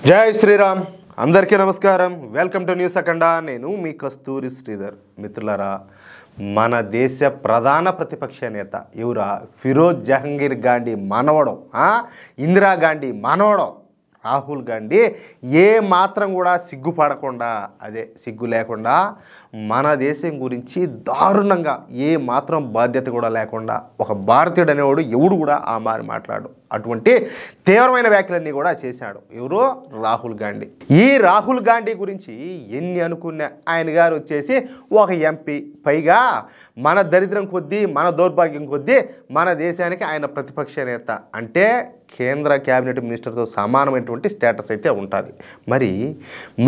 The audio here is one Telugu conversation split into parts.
జై శ్రీరామ్ అందరికీ నమస్కారం. వెల్కమ్ టు న్యూస్ అఖండ. నేను మీ కస్తూరి శ్రీధర్. మిత్రులారా, మన దేశ ప్రధాన ప్రతిపక్ష నేత ఎవరా? ఫిరోజ్ జహంగీర్ గాంధీ మనవడం, ఇందిరాగాంధీ మనవడం రాహుల్ గాంధీ ఏ మాత్రం కూడా సిగ్గుపడకుండా, సిగ్గు లేకుండా మన దేశం గురించి దారుణంగా ఏ మాత్రం బాధ్యత కూడా లేకుండా ఒక భారతీయుడు అనేవాడు ఎవడు కూడా ఆ మారి మాట్లాడు అటువంటి తీవ్రమైన వ్యాఖ్యలన్నీ కూడా చేశాడు. ఎవరు? రాహుల్ గాంధీ. ఈ రాహుల్ గాంధీ గురించి ఎన్ని అనుకున్నా ఆయన గారు వచ్చేసి ఒక ఎంపీ, పైగా మన దరిద్రం కొద్దీ, మన దౌర్భాగ్యం కొద్దీ మన దేశానికి ఆయన ప్రతిపక్ష నేత అంటే కేంద్ర క్యాబినెట్ మినిస్టర్తో సమానమైనటువంటి స్టేటస్ అయితే ఉంటుంది. మరి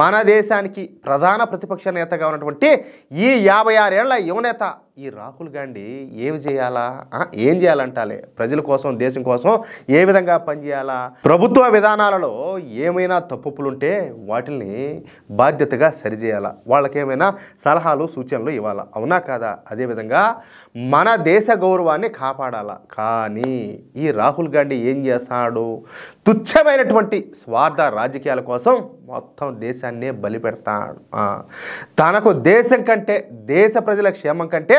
మన దేశానికి ప్రధాన ప్రతిపక్ష నేతగా ఉన్నటువంటి ఈ 56 ఏళ్ల యువనేత ఈ రాహుల్ గాంధీ ఏం చేయాలంటాలే? ప్రజల కోసం, దేశం కోసం ఏ విధంగా పనిచేయాలా? ప్రభుత్వ విధానాలలో ఏమైనా తప్పులుంటే వాటిని బాధ్యతగా సరిచేయాలా? వాళ్ళకేమైనా సలహాలు, సూచనలు ఇవ్వాలా? అవునా కాదా? అదేవిధంగా మన దేశ గౌరవాన్ని కాపాడాలా? కానీ ఈ రాహుల్ గాంధీ ఏం చేస్తాడు? తుచ్చమైనటువంటి స్వార్థ రాజకీయాల కోసం మొత్తం దేశాన్నే బలి పెడతాడు. తనకు దేశం కంటే, దేశ ప్రజల క్షేమం కంటే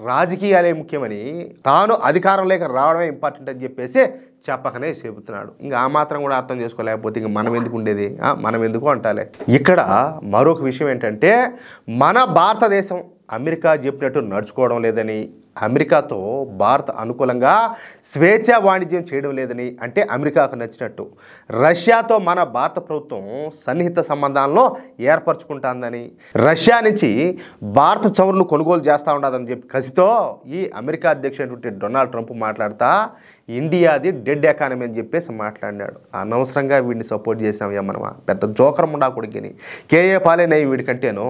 రాజకీయాలే ముఖ్యమని, తాను అధికారంలోకి రావడమే ఇంపార్టెంట్ అని చెప్పేసి చెప్పకనే చెబుతున్నాడు. ఇంకా ఆ మాత్రం కూడా అర్థం చేసుకోలేకపోతే ఇంక మనం ఎందుకు ఉండేది? మనం ఎందుకు అంటాలే. ఇక్కడ మరొక విషయం ఏంటంటే, మన భారతదేశం అమెరికా చెప్పినట్టు నడుచుకోవడం లేదని, అమెరికాతో భారత్ అనుకూలంగా స్వేచ్ఛ వాణిజ్యం చేయడం లేదని, అంటే అమెరికాకు నచ్చినట్టు రష్యాతో మన భారత ప్రభుత్వం సన్నిహిత సంబంధాలను ఏర్పరచుకుంటుందని, రష్యా నుంచి భారత చమురును కొనుగోలు చేస్తూ ఉండదని చెప్పి కసితో ఈ అమెరికా అధ్యక్షుడు డొనాల్డ్ ట్రంప్ మాట్లాడుతా ఇండియాది డెడ్ ఎకానమీ అని చెప్పేసి మాట్లాడినాడు. అనవసరంగా వీడిని సపోర్ట్ చేసినామయ్యా మనమా. పెద్ద జోకరం ఉండా కొడుకుని కేఏ పాలేనయ్యి వీడికంటేను.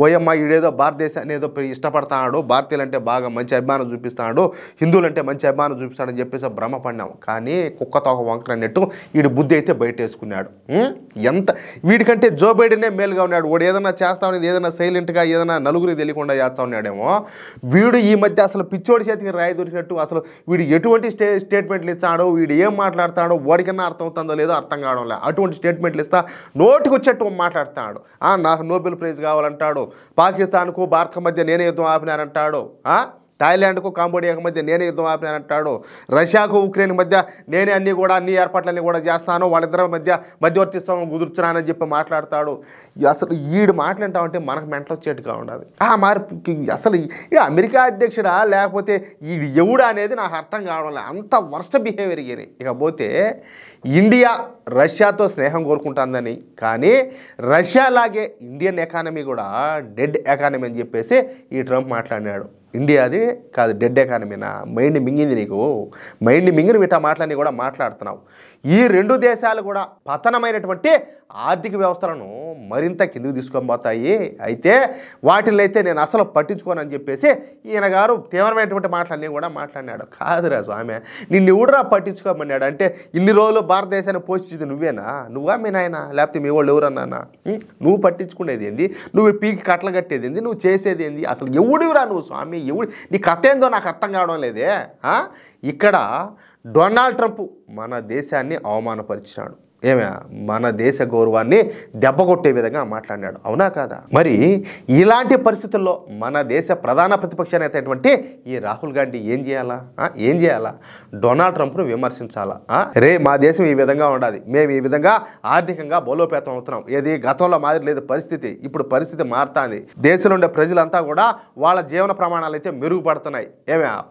ఓయమ్మ వీడేదో భారతదేశాన్ని ఏదో ఇష్టపడతాడు, భారతీయులంటే బాగా మంచి అభిమానం చూపిస్తాడు, హిందువులంటే మంచి అభిమానం చూపిస్తాడని చెప్పేసి భ్రమపడినాం. కానీ కుక్కతో ఒక వంకర అన్నట్టు వీడి బుద్ధి అయితే బయట వేసుకున్నాడు. ఎంత వీడికంటే జో బైడెనే మేలుగా ఉన్నాడు. వాడు ఏదైనా చేస్తా ఉన్నది, ఏదైనా సైలెంట్గా, ఏదైనా నలుగురికి తెలియకుండా చేస్తూ ఉన్నాడేమో. వీడు ఈ మధ్య అసలు పిచ్చోడి చేతికి రాయి దొరికినట్టు, అసలు వీడు ఎటువంటి స్టేట్మెంట్లు ఇస్తాడో, వీడు ఏం మాట్లాడతాడో వాడికన్నా అర్థం అవుతుందో లేదో అర్థం కావడం లేదు. అటువంటి స్టేట్మెంట్లు ఇస్తా నోటికి వచ్చేట్టు మాట్లాడతాడు. నాకు నోబెల్ ప్రైజ్ కావాలంటాడు, పాకిస్తాన్కు భారత్కు మధ్య నేనే యుద్ధం ఆపినారంటాడు, థాయిలాండ్కు కాంబోడియాకు మధ్య నేనే యుద్ధం ఆపినానంటాడు, రష్యాకు ఉక్రెయిన్ మధ్య నేనే అన్ని ఏర్పాట్లన్నీ కూడా చేస్తాను, వాళ్ళిద్దరి మధ్యవర్తిత్వం కుదుర్చున్నానని చెప్పి మాట్లాడతాడు. అసలు ఈడు మాట్లాడతామంటే మనకు మెంటల్ వచ్చేట్టుగా ఉండాలి. మార్పు అసలు ఈ అమెరికా అధ్యక్షుడా లేకపోతే ఈ ఎవడా అనేది నాకు అర్థం కావడం లేదు. అంత వర్స్ట్ బిహేవియర్ ఇయ్యని. ఇకపోతే ఇండియా రష్యాతో స్నేహం కోరుకుంటుందని, కానీ రష్యాలాగే ఇండియన్ ఎకానమీ కూడా డెడ్ ఎకానమీ అని చెప్పేసి ఈ ట్రంప్ మాట్లాడినాడు. ఇండియాది కాదు, డెడ్ ఎకానమీనా? మైండ్ మింగింది నీకు. మైండ్ మింగిన వీటా మాటలన్నీ కూడా మాట్లాడుతున్నావు. ఈ రెండు దేశాలు కూడా పతనమైనటువంటి ఆర్థిక వ్యవస్థలను మరింత కిందికి తీసుకొని పోతాయి. అయితే వాటిల్లో అయితే నేను అసలు పట్టించుకోనని చెప్పేసి ఈయన గారు తీవ్రమైనటువంటి మాటలన్నీ కూడా మాట్లాడినాడు. కాదురా స్వామి, నిన్ను ఎవడురా పట్టించుకోమన్నాడు? అంటే ఇన్ని రోజులు భారతదేశాన్ని పోషించింది నువ్వేనా? నువ్వా మీ నాయన? లేకపోతే మీ వాళ్ళు ఎవరన్నా? నువ్వు పట్టించుకునేది ఏంది? నువ్వు పీకి కట్టలు కట్టేది ఏంది? నువ్వు చేసేది ఏంది? అసలు ఎవడివిరా నువ్వు స్వామి? నీ కథ ఏందో నాకు అర్థం కావడం లేదే. ఇక్కడ డొనాల్డ్ ట్రంప్ మన దేశాన్ని అవమానపరిచినాడు. మన దేశ గౌరవాన్ని దెబ్బకొట్టే విధంగా మాట్లాడినాడు. అవునా కాదా? మరి ఇలాంటి పరిస్థితుల్లో మన దేశ ప్రధాన ప్రతిపక్ష నేత అయినటువంటి ఈ రాహుల్ గాంధీ ఏం చేయాలా? డొనాల్డ్ ట్రంప్ను విమర్శించాలా? మా దేశం ఈ విధంగా ఉండాలి, మేము ఈ విధంగా ఆర్థికంగా బలోపేతం అవుతున్నాం, ఏది గతంలో మాదిరి లేదు పరిస్థితి, ఇప్పుడు పరిస్థితి మారుతుంది, దేశంలో ఉండే ప్రజలంతా కూడా వాళ్ళ జీవన ప్రమాణాలు అయితే మెరుగుపడుతున్నాయి,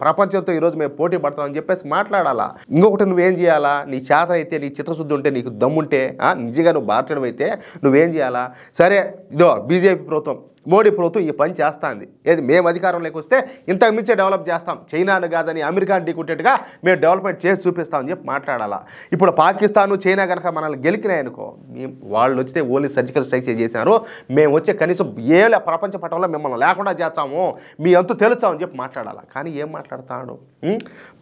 ప్రపంచంతో ఈరోజు మేము పోటీ పడతాం అని చెప్పేసి మాట్లాడాలా. ఇంకొకటి నువ్వేం చేయాలా? నీ చేత అయితే, నీ చిత్తశుద్ధి ఉంటే, నీకు దమ్ముంటే, నిజంగా నువ్వు భారతీయుడు అయితే నువ్వేం చేయాలా? సరే, ఇదో బీజేపీ ప్రభుత్వం, మోడీ ప్రభుత్వం ఈ పని చేస్తుంది, ఏది మేము అధికారంలోకి వస్తే ఇంతకు మించే డెవలప్ చేస్తాం, చైనాను కాదని అమెరికాను ఢీకొట్టేట్టుగా మేము డెవలప్మెంట్ చేసి చూపిస్తామని చెప్పి మాట్లాడాలా. ఇప్పుడు పాకిస్తాన్, చైనా కనుక మనల్ని గెలికినాయనుకో, వాళ్ళు వచ్చితే ఓన్లీ సర్జికల్ స్ట్రైక్ చేశారు, మేము వచ్చే కనీసం ప్రపంచ పటంలో మిమ్మల్ని లేకుండా చేస్తాము, మీ అంతు తెలుస్తామని చెప్పి మాట్లాడాలా. కానీ ఏం మాట్లాడతాడు?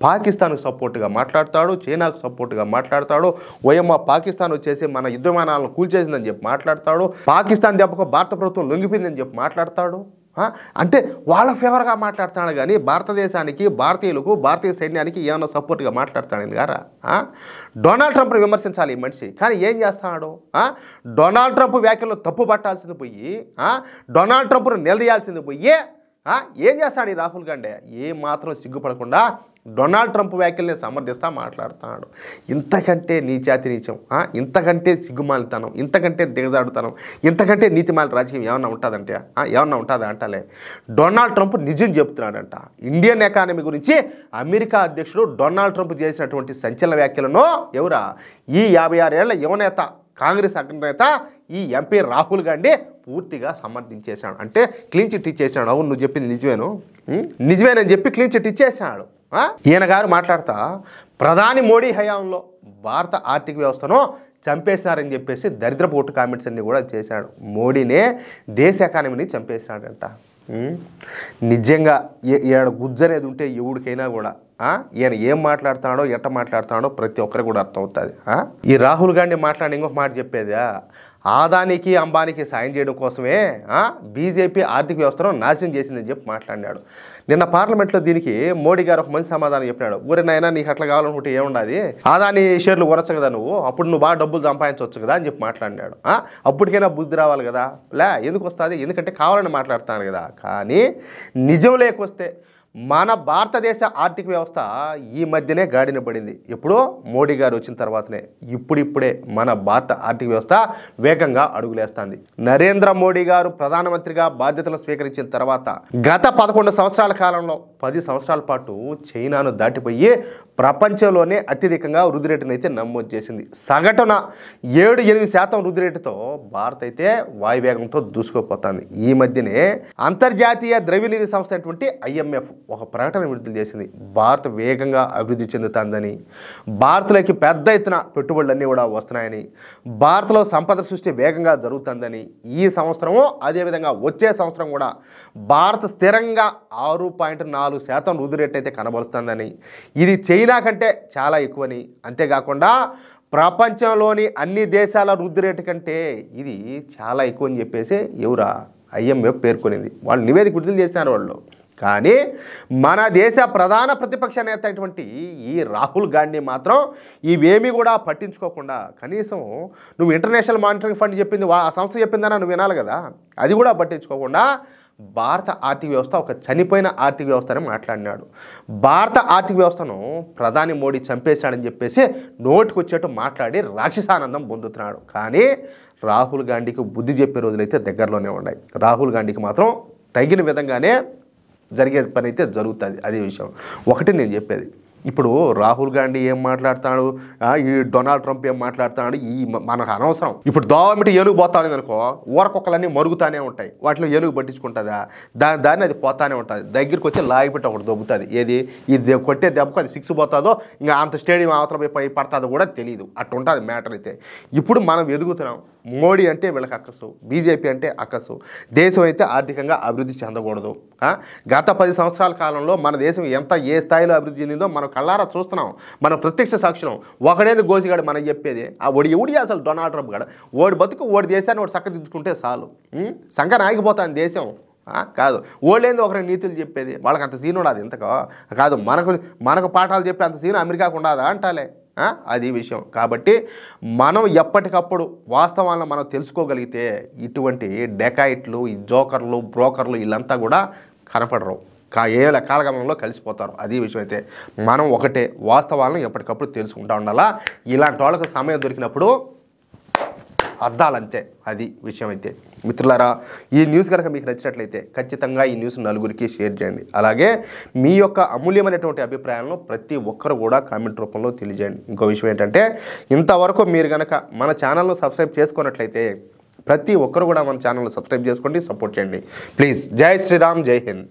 పాకిస్తాన్కు సపోర్ట్గా మాట్లాడతాడు, చైనాకు సపోర్ట్గా మాట్లాడతాడు, ఓయమ్మ పాకిస్తాన్ వచ్చేసి మన యుద్ధ విమానాలను కూల్చేసిందని చెప్పి మాట్లాడతాడు, పాకిస్తాన్ దెబ్బకు భారత ప్రభుత్వం లొంగిపోయిందని చెప్పి మాట్లాడతాడు. అంటే వాళ్ళ ఫేవర్గా మాట్లాడుతున్నాడు కానీ భారతదేశానికి, భారతీయులకు, భారతీయ సైన్యానికి ఏమైనా సపోర్ట్గా మాట్లాడుతాడు గారా? డొనాల్డ్ ట్రంప్ని విమర్శించాలి ఈ మనిషి, కానీ ఏం చేస్తున్నాడు? డొనాల్డ్ ట్రంప్ వ్యాఖ్యలు తప్పు పట్టాల్సింది పోయి, డొనాల్డ్ ట్రంప్ను నిలదీయాల్సింది పోయి ఏం చేస్తాడు ఈ రాహుల్ గాంధీ? ఏ మాత్రం సిగ్గుపడకుండా డొనాల్డ్ ట్రంప్ వ్యాఖ్యల్ని సమర్థిస్తా మాట్లాడుతున్నాడు. ఇంతకంటే నీచాతి నీచం, ఇంతకంటే సిగ్గుమాలితనం, ఇంతకంటే దిగజాడుతనం, ఇంతకంటే నీతిమాల రాజకీయం ఏమన్నా ఉంటుందంటే ఏమన్నా ఉంటుందా అంటలే. డొనాల్డ్ ట్రంప్ నిజం చెప్తున్నాడంట. ఇండియన్ ఎకానమీ గురించి అమెరికా అధ్యక్షుడు డొనాల్డ్ ట్రంప్ చేసినటువంటి సంచలన వ్యాఖ్యలను ఈ 56 ఏళ్ల యువనేత, కాంగ్రెస్ అగ్రనేత, ఈ ఎంపీ రాహుల్ గాంధీ పూర్తిగా సమర్థించేశాడు. అంటే క్లీన్ చిట్ ఇచ్చేసాడు. అవును, నువ్వు చెప్పింది నిజమేనని చెప్పి క్లీన్ చిట్ ఇచ్చేసాడు. ఈయన గారు మాట్లాడతా ప్రధాని మోడీ హయాంలో భారత ఆర్థిక వ్యవస్థను చంపేశారని చెప్పేసి దరిద్రపు ఓటు కామెంట్స్ అన్నీ కూడా చేశాడు. మోడీనే దేశ ఎకానమీని చంపేశాడంట. నిజంగా ఈడ గుజ్జనేది ఉంటే ఎవడికైనా కూడా ఈయన ఏం మాట్లాడుతున్నాడో, ఎట్ట మాట్లాడుతున్నాడో ప్రతి ఒక్కరికి కూడా అర్థమవుతుంది. ఈ రాహుల్ గాంధీ మాట్లాడి ఇంకొక మాట చెప్పేదా, ఆదానికి, అంబానీకి సాయం చేయడం కోసమే బీజేపీ ఆర్థిక వ్యవస్థను నాశనం చేసిందని చెప్పి మాట్లాడినాడు. నిన్న పార్లమెంట్లో దీనికి మోడీ గారు ఒక మంచి సమాధానం చెప్పినాడు. ఊరినైనా నీకు అట్లా కావాలనుకుంటే ఏముండదు, ఆదాని షేర్లు కొనచ్చు కదా నువ్వు, అప్పుడు నువ్వు బాగా డబ్బులు సంపాదించవచ్చు కదా అని చెప్పి మాట్లాడినాడు. అప్పటికైనా బుద్ధి రావాలి కదా, ఎందుకు వస్తుంది? ఎందుకంటే కావాలని మాట్లాడుతాను కదా. కానీ నిజం లేకొస్తే మన భారతదేశ ఆర్థిక వ్యవస్థ ఈ మధ్యనే గాడిన పడింది. ఎప్పుడో మోడీ గారు వచ్చిన తర్వాతనే. ఇప్పుడిప్పుడే మన భారత ఆర్థిక వ్యవస్థ వేగంగా అడుగులేస్తుంది. నరేంద్ర మోడీ గారు ప్రధానమంత్రిగా బాధ్యతలు స్వీకరించిన తర్వాత గత 11 సంవత్సరాల కాలంలో 10 సంవత్సరాల పాటు చైనాను దాటిపోయి ప్రపంచంలోనే అత్యధికంగా వృద్ధి రేటును అయితే నమోదు చేసింది. సగటున 7-8% వృద్ధి రేటుతో భారత్ అయితే వాయువేగంతో దూసుకుపోతుంది. ఈ మధ్యనే అంతర్జాతీయ ద్రవ్యనిధి సంస్థ అయినటువంటి IMF ఒక ప్రకటన విడుదల చేసింది. భారత్ వేగంగా అభివృద్ధి చెందుతుందని, భారత్లోకి పెద్ద ఎత్తున పెట్టుబడులన్నీ కూడా వస్తున్నాయని, భారత్లో సంపద సృష్టి వేగంగా జరుగుతుందని, ఈ సంవత్సరము అదేవిధంగా వచ్చే సంవత్సరం కూడా భారత్ స్థిరంగా 6.4% వృద్ధి రేట్ అయితే కనబరుస్తుందని, ఇది చైనా కంటే చాలా ఎక్కువని, అంతేకాకుండా ప్రపంచంలోని అన్ని దేశాల వృద్ధి రేటు కంటే ఇది చాలా ఎక్కువ అని చెప్పేసి IMF పేర్కొనింది. వాళ్ళు నివేదిక విడుదల చేసినారు వాళ్ళు. కానీ మన దేశ ప్రధాన ప్రతిపక్ష నేత అయినటువంటి ఈ రాహుల్ గాంధీ మాత్రం ఇవేమీ కూడా పట్టించుకోకుండా, కనీసం నువ్వు ఇంటర్నేషనల్ మానిటరీ ఫండ్ చెప్పింది, ఆ సంస్థ చెప్పిందన్నా నువ్వు వినాలి కదా, అది కూడా పట్టించుకోకుండా భారత ఆర్థిక వ్యవస్థ ఒక చనిపోయిన ఆర్థిక వ్యవస్థ అని మాట్లాడినాడు. భారత ఆర్థిక వ్యవస్థను ప్రధాని మోడీ చంపేశాడని చెప్పేసి నోటికొచ్చేట్టు మాట్లాడి రాక్షసానందం పొందుతున్నాడు. కానీ రాహుల్ గాంధీకి బుద్ధి చెప్పే రోజులైతే దగ్గరలోనే ఉన్నాయి. రాహుల్ గాంధీకి మాత్రం తగిన విధంగానే జరిగే పని అయితే జరుగుతుంది. అదే విషయం ఒకటి నేను చెప్పేది. ఇప్పుడు రాహుల్ గాంధీ ఏం మాట్లాడుతాడు, ఈ డొనాల్డ్ ట్రంప్ ఏం మాట్లాడుతున్నాడు, ఈ మనకు అనవసరం. ఇప్పుడు దోవమిటి ఏనుగు పోతాను అనుకో, ఊరకొక్కలన్నీ మరుగుతానే ఉంటాయి, వాటిలో ఏనుగు పట్టించుకుంటుందా? దాన్ని అది పోతానే ఉంటుంది. దగ్గరికి వచ్చి లాగిపెట్టి ఒకటి దొబ్బుతుంది. ఏది ఇది కొట్టే దెబ్బకు అది 6 పోతుందో ఇంకా అంత స్టేడియం అవతల పోయి పడుతుందో కూడా తెలియదు. అట్లా ఉంటుంది మ్యాటర్ అయితే. ఇప్పుడు మనం ఎదుగుతున్నాం. మోడీ అంటే వీళ్ళకి అక్కసు, బీజేపీ అంటే అక్కసు. దేశం అయితే ఆర్థికంగా అభివృద్ధి చెందకూడదు. గత 10 సంవత్సరాల కాలంలో మన దేశం ఏ స్థాయిలో అభివృద్ధి చెందిందో మనం కళ్ళారా చూస్తున్నాం. మనం ప్రత్యక్ష సాక్షులం. ఒకడేది గోసిగాడు మనం చెప్పేది. ఎవడి అసలు డొనాల్డ్ ట్రంప్ గాడు ఓడి బతుకు ఓడి దేశాన్ని ఓడి చక్కదిద్దుకుంటే చాలు, సంకన ఆగిపోతాను దేశం. కాదు ఓళ్ళేంది ఒకరి నీతులు చెప్పేది, వాళ్ళకి అంత సీన్ ఉండదు. ఇంతకో కాదు మనకు పాఠాలు చెప్పే అంత సీన్ అమెరికాకు ఉండదా అంటాలే. అది విషయం. కాబట్టి మనం ఎప్పటికప్పుడు వాస్తవాలను మనం తెలుసుకోగలిగితే ఇటువంటి డెకాయిట్లు, ఈ జోకర్లు, బ్రోకర్లు వీళ్ళంతా కూడా కనపడరు. ఏ కాలగమనంలో కలిసిపోతారు. అది విషయం. అయితే మనం ఒకటే వాస్తవాలను ఎప్పటికప్పుడు తెలుసుకుంటూ ఉండాలా. ఇలాంటి వాళ్ళకు సమయం దొరికినప్పుడు అద్దాలంతే. అది విషయం. అయితే మిత్రులారా, ఈ న్యూస్ కనుక మీకు నచ్చినట్లయితే ఖచ్చితంగా ఈ న్యూస్ నలుగురికి షేర్ చేయండి. అలాగే మీ యొక్క అమూల్యమైనటువంటి అభిప్రాయాలను ప్రతి ఒక్కరు కూడా కామెంట్ రూపంలో తెలియజేయండి. ఇంకో విషయం ఏంటంటే, ఇంతవరకు మీరు కనుక మన ఛానల్ను సబ్స్క్రైబ్ చేసుకున్నట్లయితే ప్రతి ఒక్కరు కూడా మన ఛానల్ను సబ్స్క్రైబ్ చేసుకోండి, సపోర్ట్ చేయండి ప్లీజ్. జై శ్రీరామ్, జై హింద్.